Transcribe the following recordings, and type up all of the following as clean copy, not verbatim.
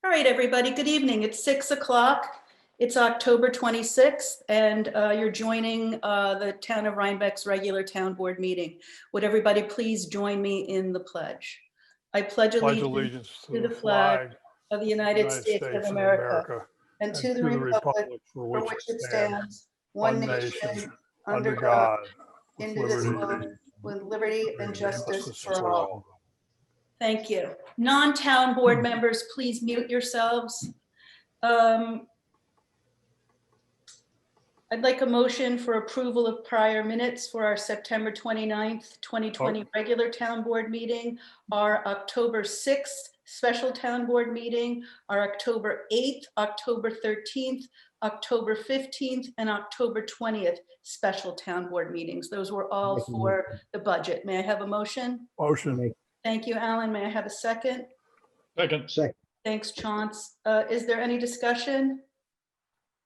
All right, everybody, good evening. It's 6 o'clock. It's October 26th, and you're joining the Town of Rhinebeck's regular town board meeting. Would everybody please join me in the pledge? I pledge allegiance to the flag of the United States of America and to the republic for which it stands, one nation, under God, indivisible, with liberty and justice for all. Thank you. Non-town board members, please mute yourselves. I'd like a motion for approval of prior minutes for our September 29th, 2020 regular town board meeting, our October 6th special town board meeting, our October 8th, October 13th, October 15th, and October 20th special town board meetings. Those were all for the budget. May I have a motion? Motion. Thank you, Alan. May I have a second? Second. Thanks, Chauncey. Is there any discussion?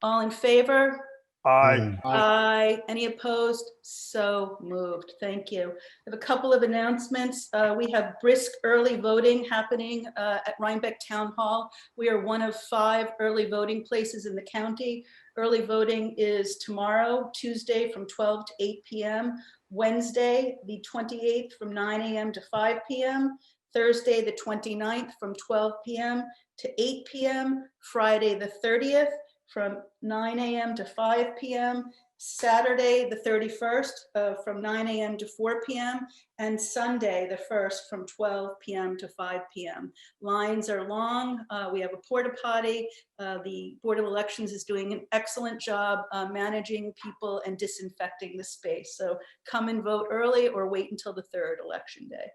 All in favor? Aye. Aye. Any opposed? So moved. Thank you. I have a couple of announcements. We have brisk early voting happening at Rhinebeck Town Hall. We are one of 5 early voting places in the county. Early voting is tomorrow, Tuesday from 12 to 8 p.m., Wednesday, the 28th from 9 a.m. to 5 p.m., Thursday, the 29th from 12 p.m. to 8 p.m., Friday, the 30th from 9 a.m. to 5 p.m., Saturday, the 31st from 9 a.m. to 4 p.m., and Sunday, the 1st from 12 p.m. to 5 p.m. Lines are long. We have a porta potty. The Board of Elections is doing an excellent job managing people and disinfecting the space. So come and vote early or wait until the 3rd election day.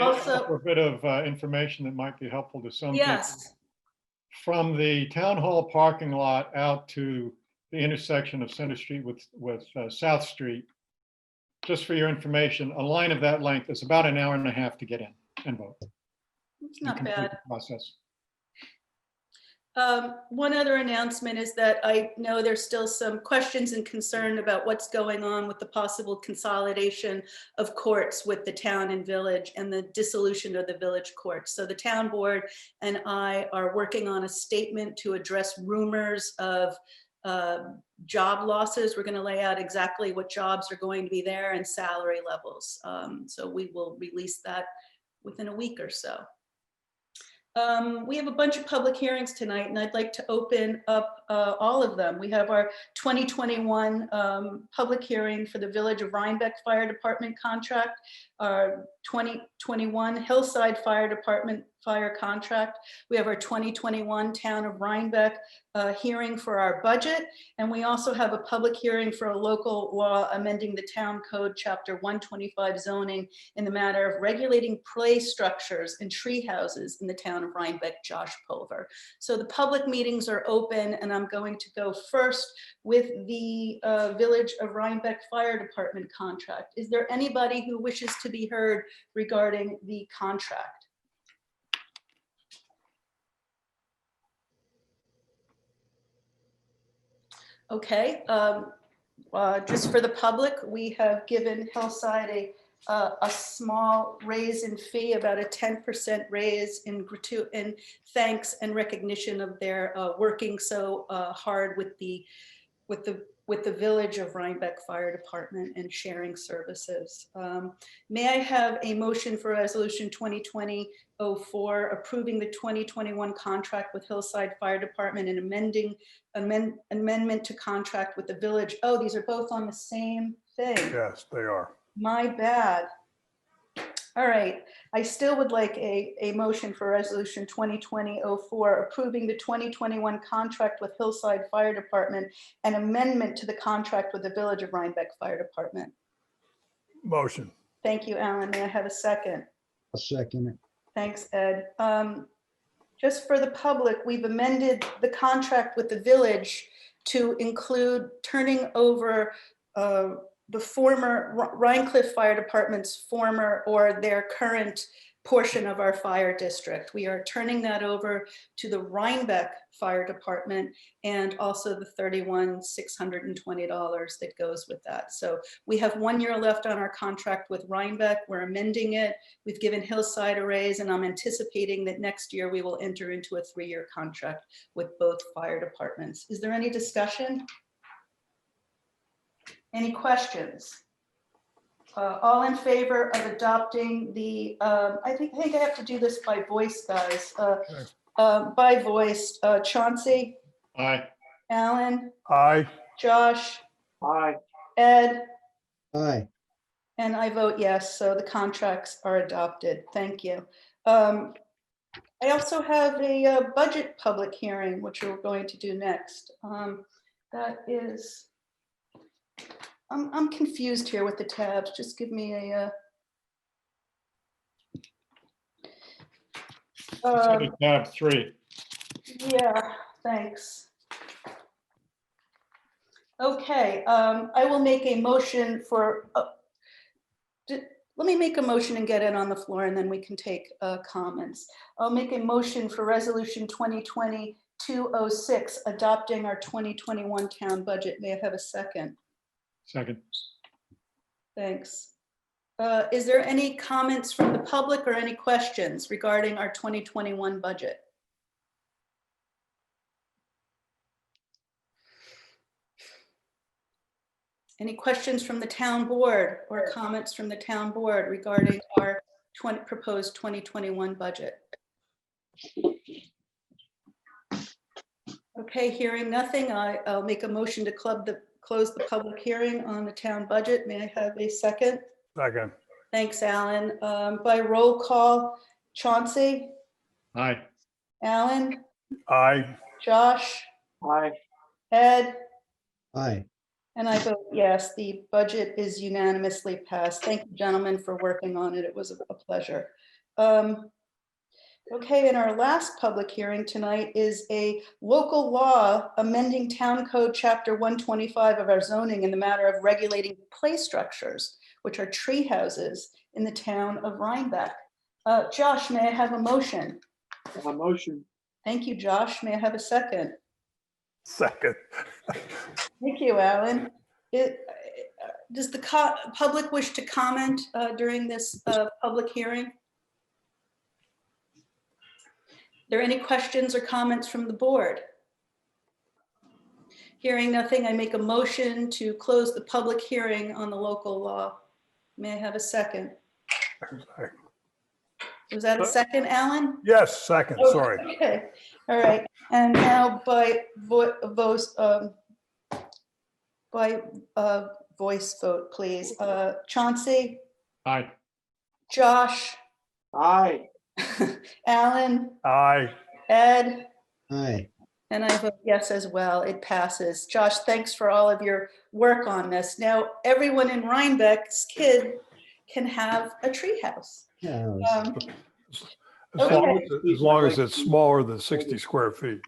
Also, a bit of information that might be helpful to some people. From the town hall parking lot out to the intersection of Center Street with South Street, just for your information, a line of that length is about an hour and a half to get in and vote. It's not bad. Process. One other announcement is that I know there's still some questions and concern about what's going on with the possible consolidation of courts with the town and village and the dissolution of the village courts. So the town board and I are working on a statement to address rumors of job losses. We're going to lay out exactly what jobs are going to be there and salary levels. So we will release that within a week or so. We have a bunch of public hearings tonight, and I'd like to open up all of them. We have our 2021 public hearing for the Village of Rhinebeck Fire Department contract, our 2021 Hillside Fire Department fire contract. We have our 2021 Town of Rhinebeck hearing for our budget, and we also have a public hearing for a local law amending the Town Code Chapter 125 zoning in the matter of regulating play structures and tree houses in the town of Rhinebeck. Josh Pulver. So the public meetings are open, and I'm going to go first with the Village of Rhinebeck Fire Department contract. Is there anybody who wishes to be heard regarding the contract? Okay, just for the public, we have given Hillside a small raise in fee, about a 10% raise in thanks and recognition of their working so hard with the Village of Rhinebeck Fire Department and sharing services. May I have a motion for Resolution 2020-04 approving the 2021 contract with Hillside Fire Department and amendment to contract with the Village? Oh, these are both on the same thing. Yes, they are. My bad. All right, I still would like a motion for Resolution 2020-04 approving the 2021 contract with Hillside Fire Department and amendment to the contract with the Village of Rhinebeck Fire Department. Motion. Thank you, Alan. May I have a second? I'll second it. Thanks, Ed. Just for the public, we've amended the contract with the Village to include turning over the former Rhinecliff Fire Department's former or their current portion of our fire district. We are turning that over to the Rhinebeck Fire Department and also the $31,620 that goes with that. So we have 1 year left on our contract with Rhinebeck. We're amending it. We've given Hillside a raise, and I'm anticipating that next year we will enter into a 3-year contract with both fire departments. Is there any discussion? Any questions? All in favor of adopting the, I think I have to do this by voice, guys. By voice, Chauncey, Aye. Alan, Aye. Josh, Aye. Ed, Aye. and I vote yes, so the contracts are adopted. Thank you. I also have a budget public hearing, which we're going to do next. That is, I'm confused here with the tabs. Just give me a. Tab 3. Yeah, thanks. Okay, I will make a motion for, let me make a motion and get it on the floor, and then we can take comments. I'll make a motion for resolution 2020-206, adopting our 2021 town budget. May I have a second? Second. Thanks. Is there any comments from the public or any questions regarding our 2021 budget? Any questions from the town board or comments from the town board regarding our proposed 2021 budget? Okay, hearing nothing, I'll make a motion to close the public hearing on the town budget. May I have a second? Second. Thanks, Alan. By roll call, Chauncey, Aye. Alan, Aye. Josh, Aye. Ed, Aye. and I vote yes. The budget is unanimously passed. Thank you, gentlemen, for working on it. It was a pleasure. Okay, and our last public hearing tonight is a local law amending Town Code Chapter 125 of our zoning in the matter of regulating play structures, which are tree houses in the town of Rhinebeck. Josh, may I have a motion? A motion. Thank you, Josh. May I have a second? Second. Thank you, Alan. Does the public wish to comment during this public hearing? Are there any questions or comments from the board? Hearing nothing, I make a motion to close the public hearing on the local law. May I have a second? Was that a second, Alan? Yes, second, Oh, sorry. Okay, all right. And now by voice vote, please. Chauncey, Aye. Josh, Aye. Alan, Aye. Ed, Aye. and I vote yes as well. It passes. Josh, thanks for all of your work on this. Now, everyone in Rhinebeck's kid can have a treehouse. Yeah. As long as it's smaller than 60 square feet.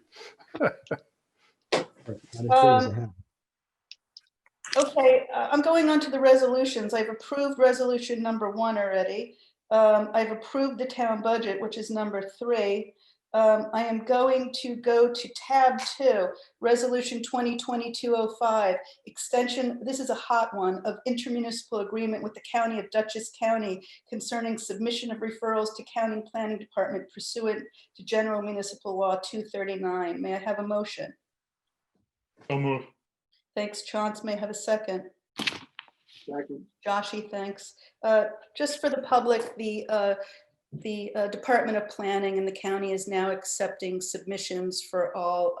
Okay, I'm going on to the resolutions. I've approved resolution number 1 already. I've approved the town budget, which is number 3. I am going to go to tab 2, resolution 2020-205, extension, this is a hot one, of intermunicipal agreement with the County of Dutchess County concerning submission of referrals to County Planning Department pursuant to General Municipal Law 239. May I have a motion? So move. Thanks, Chauncey. May I have a second? Second. Joshy, thanks. Just for the public, the Department of Planning in the county is now accepting submissions for all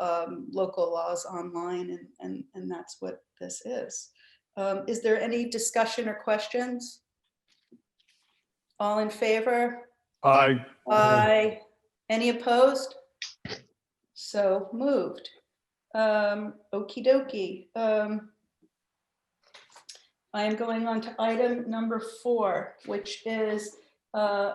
local laws online, and that's what this is. Is there any discussion or questions? All in favor? Aye. Aye. Any opposed? So moved. Okie dokie. I am going on to item number 4, which is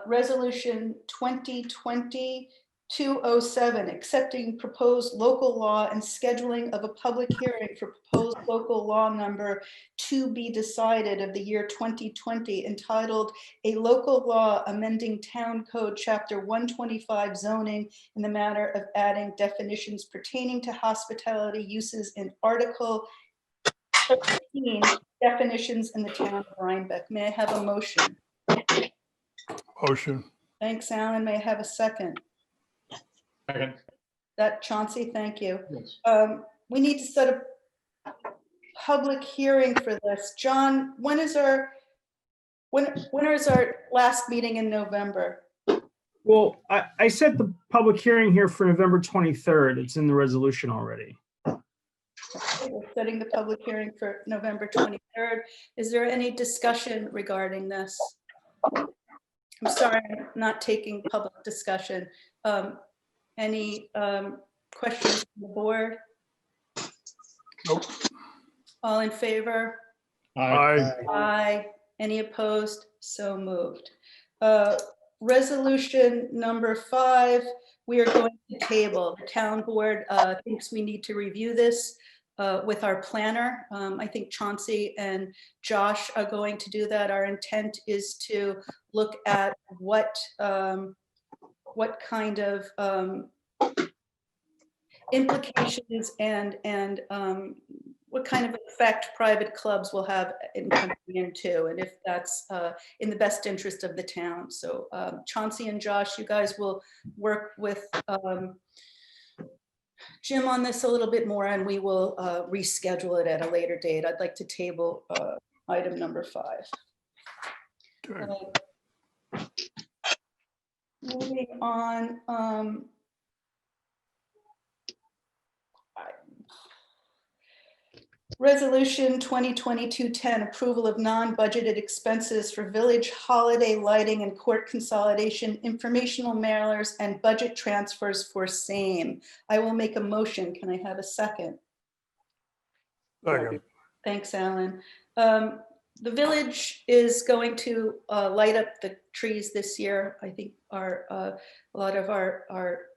resolution 2020 207, accepting proposed local law and scheduling of a public hearing for proposed local law number to be decided of the year 2020 entitled A Local Law Amending Town Code Chapter 125 Zoning in the matter of adding definitions pertaining to hospitality uses in Article 13, definitions in the town of Rhinebeck. May I have a motion? Motion. Thanks, Alan. May I have a second? Second. That Chauncey, thank you. Yes. We need to set a public hearing for this. John, when is our last meeting in November? Well, I set the public hearing here for November 23rd. It's in the resolution already. We're setting the public hearing for November 23rd. Is there any discussion regarding this? I'm sorry, I'm not taking public discussion. Any questions from the board? Nope. All in favor? Aye. Aye. Any opposed? So moved. Resolution number 5, we are going to table. The town board thinks we need to review this with our planner. I think Chauncey and Josh are going to do that. Our intent is to look at what kind of implications and what kind of effect private clubs will have in coming into, and if that's in the best interest of the town. So Chauncey and Josh, you guys will work with Jim on this a little bit more, and we will reschedule it at a later date. I'd like to table item number 5. Okay. Moving on, Resolution 2022-10, approval of non-budgeted expenses for village holiday lighting and court consolidation, informational mailers, and budget transfers for same. I will make a motion. Can I have a second? Second. Thanks, Alan. The village is going to light up the trees this year. I think a lot of our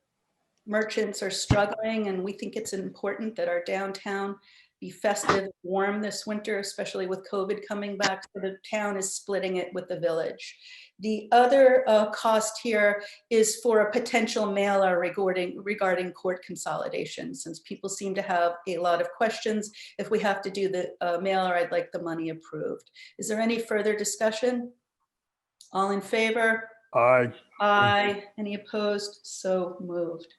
merchants are struggling, and we think it's important that our downtown be festive and warm this winter, especially with COVID coming back. So the town is splitting it with the village. The other cost here is for a potential mailer regarding court consolidation. Since people seem to have a lot of questions, if we have to do the mailer, I'd like the money approved. Is there any further discussion? All in favor? Aye. Aye. Any opposed? So moved.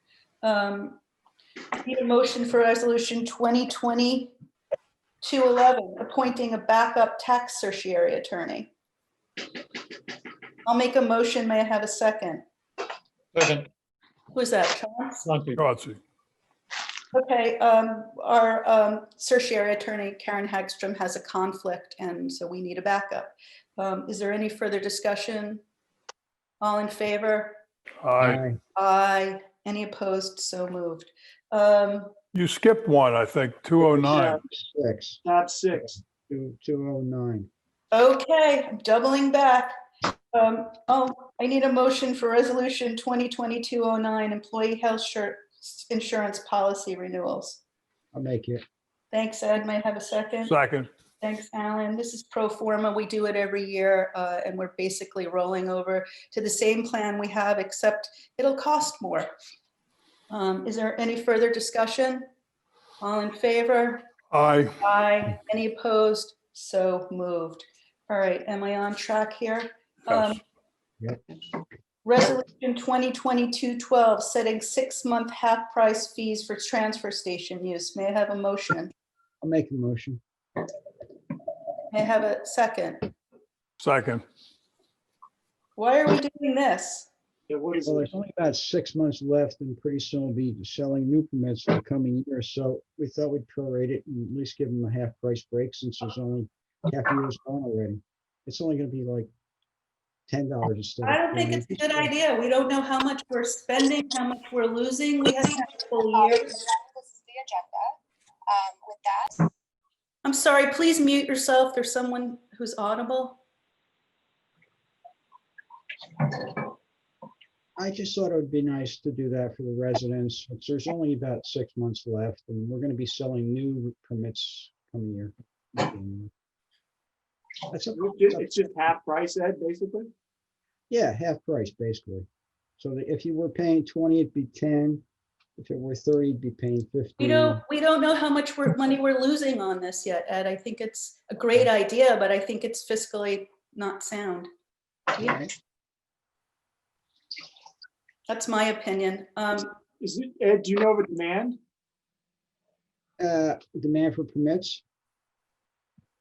Need a motion for resolution 2020-211, appointing a backup tax certiorari attorney. I'll make a motion. May I have a second? Second. Who's that, Chauncey? Chauncey. Chauncey. Okay, our certiorari attorney, Karen Hagstrom, has a conflict, and so we need a backup. Is there any further discussion? All in favor? Aye. Aye. Any opposed? So moved. You skipped one, I think, 209. 6, Tab 6. 209. Okay, I'm doubling back. I need a motion for resolution 2020-209, employee health insurance policy renewals. I'll make it. Thanks, Ed. May I have a second? Second. Thanks, Alan. This is pro forma. We do it every year, and we're basically rolling over to the same plan we have, except it'll cost more. Is there any further discussion? All in favor? Aye. Aye. Any opposed? So moved. All right, am I on track here? Yes. Yep. Resolution 2022-12, setting 6-month half-price fees for transfer station use. May I have a motion? I'll make a motion. May I have a second? Second. Why are we doing this? Yeah, what is Well, it? there's only about 6 months left, and pretty soon we'll be selling new permits for the coming year. So we thought we'd prorate it and at least give them a half price break, since there's only half a year's gone already. It's only gonna be like $10 instead of I don't think $20. it's a good idea. We don't know how much we're spending, how much we're losing. We haven't had a full year. This is the agenda. With that, I'm sorry, please mute yourself. There's someone who's audible. I just thought it would be nice to do that for the residents. Since there's only about 6 months left, and we're gonna be selling new permits coming year. That's a, It's just half price, Ed, basically? yeah, half price, basically. So that if you were paying 20, it'd be 10. If it were 30, you'd be paying 15. We don't know how much money we're losing on this yet, Ed. I think it's a great idea, but I think it's fiscally not sound. Right. That's my opinion. Is it, Ed, do you know of a demand? Demand for permits?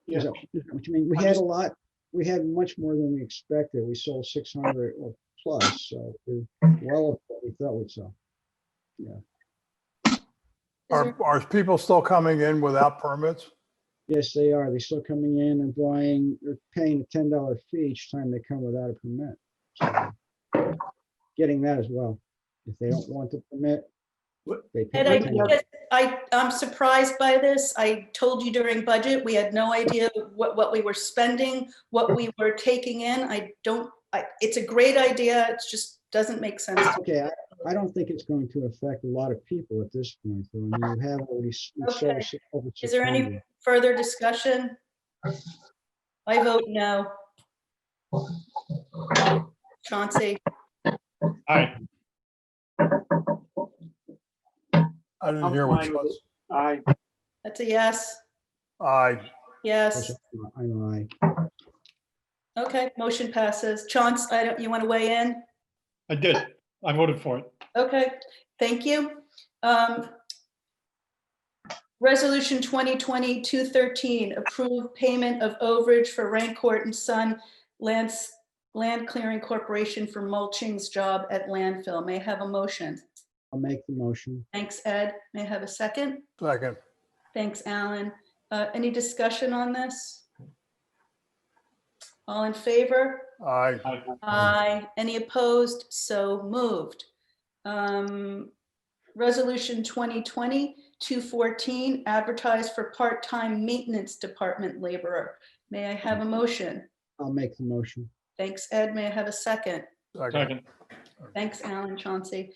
Yeah. Is that what you mean? We had a lot, we had much more than we expected. We sold 600 or plus, so we're well over what we thought we'd sell. Are people still coming in without permits? Yes, they are. They're still coming in and buying, they're paying a $10 fee each time they come without a permit. So, getting that as well. If they don't want the permit, they pay And the $10. I'm surprised by this. I told you during budget, we had no idea what we were spending, what we were taking in. It's a great idea. It just doesn't make sense. Okay, I don't think it's going to affect a lot of people at this point, though. I mean, you have already sold Okay. over Is there any 600. further discussion? I vote no. Chauncey, Aye. I didn't I'm hear what fine you with was. it. Aye. that's a yes. Aye. Yes. I'm aye. Okay, motion passes. Chauncey, you want to weigh in? I did. I voted for it. Okay, thank you. Resolution 2020-213, approve payment of overage for Rancourt and Son Land Clearing Corporation for mulching's job at landfill. May I have a motion? I'll make the motion. Thanks, Ed. May I have a second? Second. Thanks, Alan. Any discussion on this? All in favor? Aye. Aye. Aye. Any opposed? So moved. Resolution 2020-214, advertise for part-time maintenance department laborer. May I have a motion? I'll make the motion. Thanks, Ed. May I have a second? Second. Second. Thanks, Alan, Chauncey.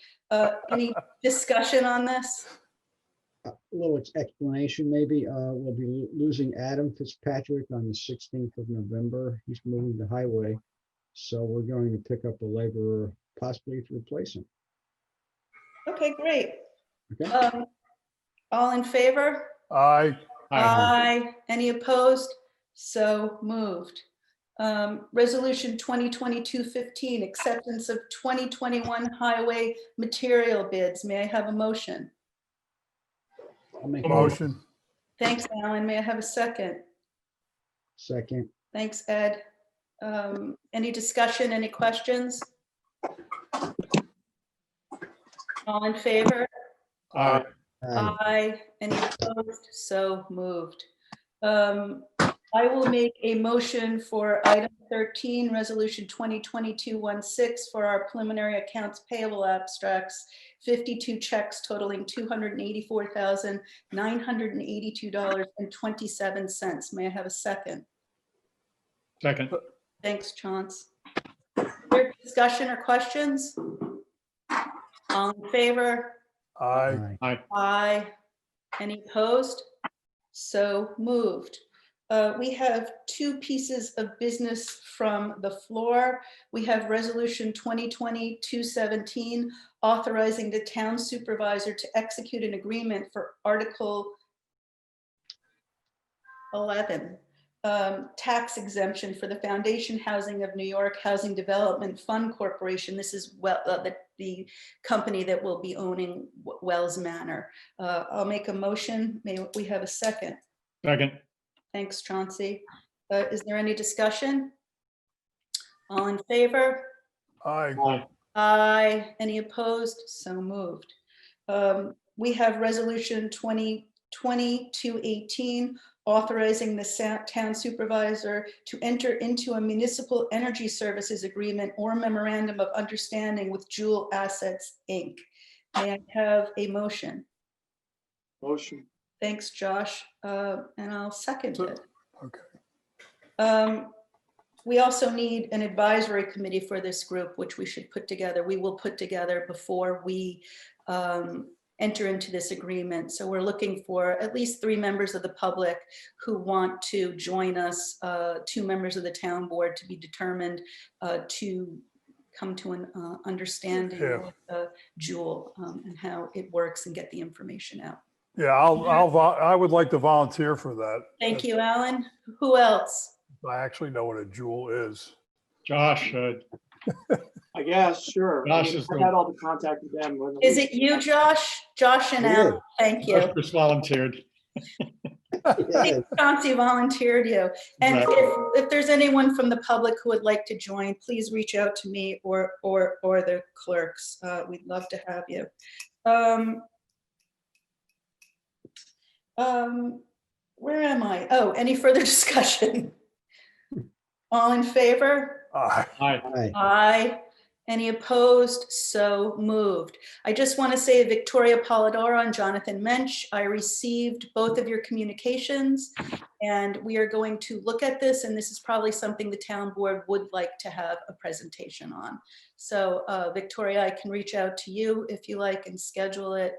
Any discussion on this? A little explanation, maybe. We'll be losing Adam Fitzpatrick on the 16th of November. He's moving to highway. So we're going to pick up a laborer possibly to replace him. Okay, great. Okay. All in favor? Aye. Aye. Any opposed? So moved. Resolution 2020-215, acceptance of 2021 highway material bids. May I have a motion? I'll make a Motion. Thanks, Alan. May I have a second? second. Thanks, Ed. Any discussion, any questions? All in favor? Aye. Aye. Aye. Any opposed? So moved. I will make a motion for item 13, resolution 2020-216 for our preliminary accounts payable abstracts, 52 checks totaling $284,982.27. May I have a second? Second. Thanks, Chauncey. There discussion or questions? All in favor? Aye. Aye. Aye. Any opposed? So moved. We have two pieces of business from the floor. We have resolution 2020-217, authorizing the town supervisor to execute an agreement for Article 11, tax exemption for the Foundation Housing of New York Housing Development Fund Corporation. This is the company that will be owning Wells Manor. I'll make a motion. May we have a second? Second. Thanks, Chauncey. Is there any discussion? All in favor? Aye. Aye. Aye. Any opposed? So moved. We have resolution 2020-218, authorizing the town supervisor to enter into a municipal energy services agreement or memorandum of understanding with Jewel Assets, Inc. May I have a motion? Motion. Thanks, Josh. And I'll second it. Okay. We also need an advisory committee for this group, which we should put together. We will put together before we enter into this agreement. So we're looking for at least 3 members of the public who want to join us, 2 members of the town board to be determined to come to an understanding Yeah. with Jewel and how it works and get the information out. Yeah, I would like to volunteer for that. Thank you, Alan. Who else? I actually know what a jewel is. Josh should. I guess, sure. I Josh mean, is I've the- had all the contact with them. when- Is it you, Josh? Josh and It Alan, is. thank Josh you. just volunteered. Yeah, Chauncey volunteered you. And Exactly. if there's anyone from the public who would like to join, please reach out to me or the clerks. We'd love to have you. Where am I? Oh, any further discussion? All in favor? Hi. Aye. Aye. Any opposed? So moved. I just want to say Victoria Polidoro and Jonathan Mensch, I received both of your communications and we are going to look at this, and this is probably something the town board would like to have a presentation on. So Victoria, I can reach out to you if you like and schedule it.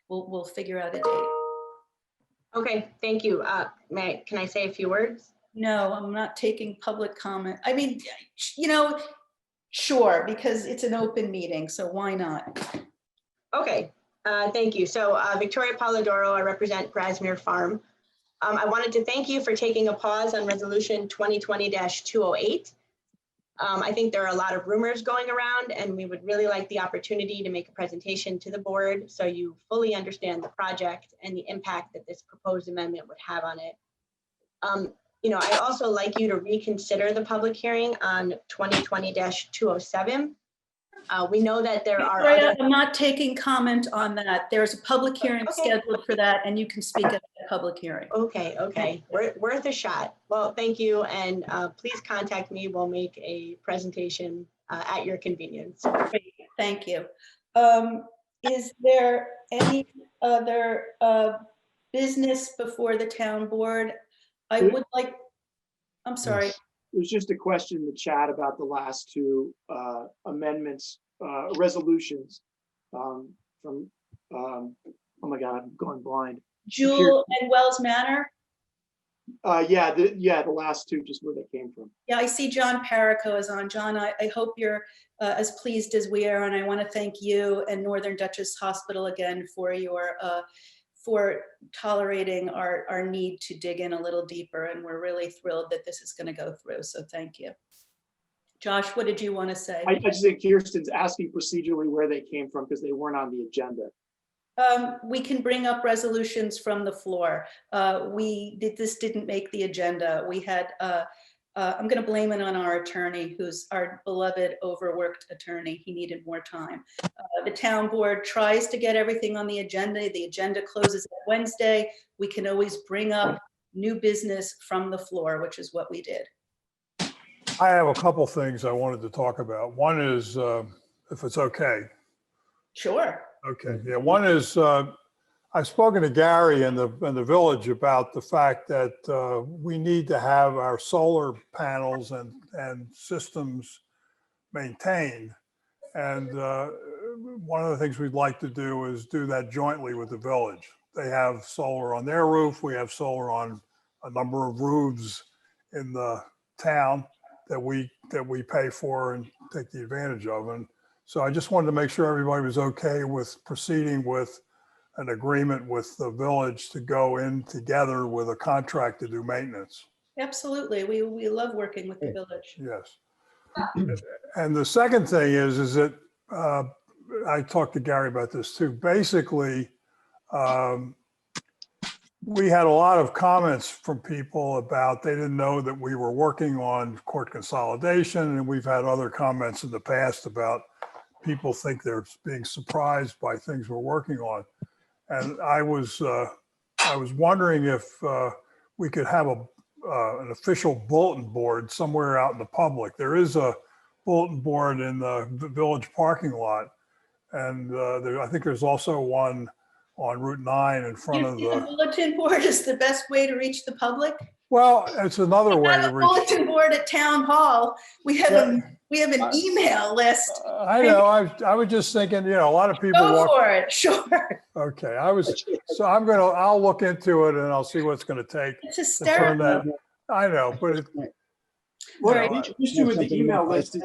We'll figure out a date. Okay, thank you. Can I say a few words? No, I'm not taking public comment. I mean, sure, because it's an open meeting, so why not? Okay, thank you. So Victoria Polidoro, I represent Grasmere Farm. I wanted to thank you for taking a pause on resolution 2020-208. I think there are a lot of rumors going around and we would really like the opportunity to make a presentation to the board so you fully understand the project and the impact that this proposed amendment would have on it. I'd also like you to reconsider the public hearing on 2020-207. We know that there are Victoria, other. I'm not taking comment on that. There's a public hearing Okay. scheduled for that, and you can speak at the public hearing. Okay, worth a shot. Well, thank you, and please contact me. We'll make a presentation at your convenience. Great, thank you. Is there any other business before the town board? I would like, I'm sorry. Yes. There's just a question in the chat about the last 2 amendments, resolutions from, oh my God, I'm going blind. Jewel and Wells Manor? Yeah, the last 2, just where they came from. Yeah, I see John Perico is on. John, I hope you're as pleased as we are, and I want to thank you and Northern Dutchess Hospital again for your for tolerating our need to dig in a little deeper, and we're really thrilled that this is going to go through. So thank you. Josh, what did you want to say? I just think Kirsten's asking procedurally where they came from because they weren't on the agenda. We can bring up resolutions from the floor. This didn't make the agenda. We had, I'm going to blame it on our attorney, who's our beloved overworked attorney. He needed more time. The town board tries to get everything on the agenda. The agenda closes on Wednesday. We can always bring up new business from the floor, which is what we did. I have a couple things I wanted to talk about. One is, if it's okay. Sure. Okay, yeah, one is, I've spoken to Gary in the village about the fact that we need to have our solar panels and systems maintained. And one of the things we'd like to do is do that jointly with the village. They have solar on their roof. We have solar on a number of roofs in the town that we pay for and take the advantage of. And so I just wanted to make sure everybody was okay with proceeding with an agreement with the village to go in together with a contract to do maintenance. Absolutely. We love working with the village. Yes. And the second thing is that I talked to Gary about this too. Basically, we had a lot of comments from people about they didn't know that we were working on court consolidation, and we've had other comments in the past about people think they're being surprised by things we're working on. And I was wondering if we could have an official bulletin board somewhere out in the public. There is a bulletin board in the village parking lot, and I think there's also one on Route 9 in front You of think the the. bulletin board is the best way to reach the public? Well, it's another way Not to a reach. bulletin board at town hall. We have an email list. I know, I was just thinking, a lot of people Go walk. for it, sure. Okay, I'll look into it and I'll see what's gonna take It's to turn hysterical. that. I know, but it, Well, Right. the issue with the email list is,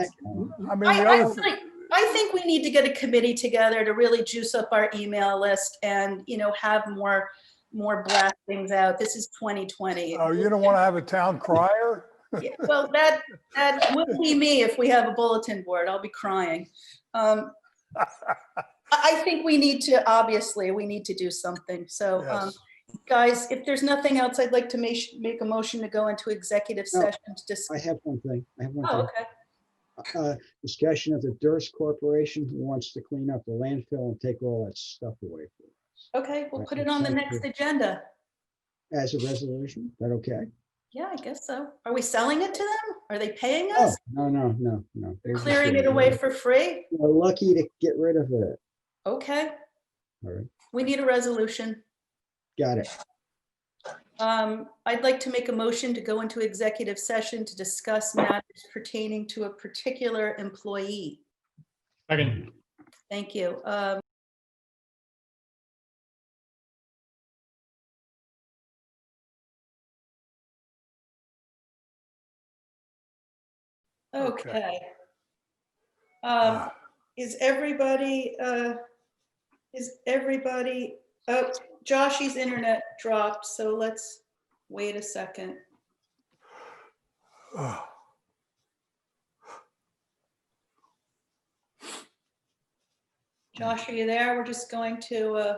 I mean, the other thing, I think we need to get a committee together to really juice up our email list and, have more blast things out. This is 2020. oh, you don't want to have a town crier? Yeah, well, that will be me if we have a bulletin board. I'll be crying. I think we need to do something. So, Yes. guys, if there's nothing else, I'd like to make a motion to go into executive No, session to discuss. I have one thing. Oh, okay. Discussion of the Durst Corporation who wants to clean up the landfill and take all that stuff away from us. Okay, we'll put it on the next agenda. As a resolution, is that okay? Yeah, I guess so. Are we selling it to them? Are they paying Oh, us? no. They're They're just clearing getting it away rid of for free? We're lucky to get rid of it. Okay, All right, we need a resolution. got it. I'd like to make a motion to go into executive session to discuss matters pertaining to a particular employee. Second. Thank you. Okay. Is everybody, oh, Joshy's internet dropped, so let's wait a second. Josh, are you there? We're just going to,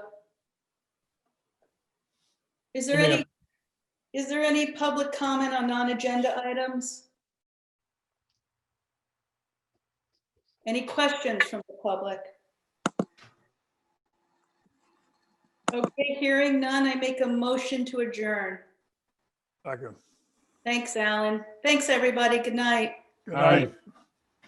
is there any public comment on non-agenda items? Any questions from the public? Okay, hearing none, I make a motion to adjourn. Second. Thanks, Alan. Thanks, everybody. Good night. Good night.